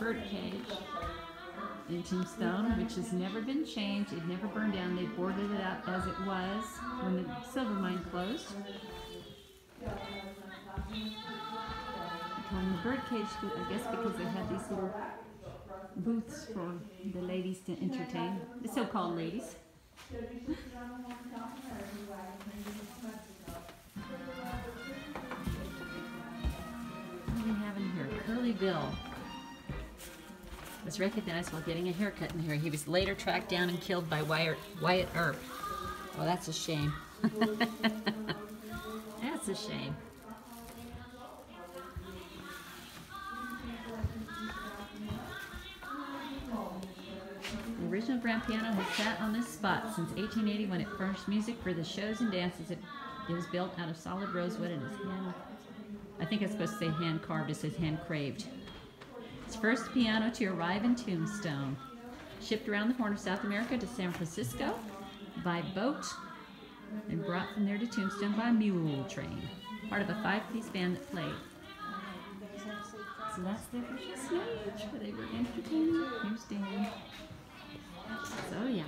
birdcage in Tombstone, which has never been changed. It never burned down. They boarded it up as it was when the silver mine closed. They call them the birdcage, I guess, because they had these little booths for the ladies to entertain, the so-called ladies. What do we have in here? Curly Bill was recognized while getting a haircut in here. He was later tracked down and killed by Wyatt Earp. Well, that's a shame. That's a shame. The original grand piano has sat on this spot since 1880 when it furnished music for the shows and dances. It was built out of solid rosewood and is I think it's supposed to say hand carved. It says hand craved. It's the first piano to arrive in Tombstone. Shipped around the Horn of South America to San Francisco by boat and brought from there to Tombstone by mule train. Part of a 5-piece band that played. So that's their official stage where they were entertaining. Here's Dan. So yeah.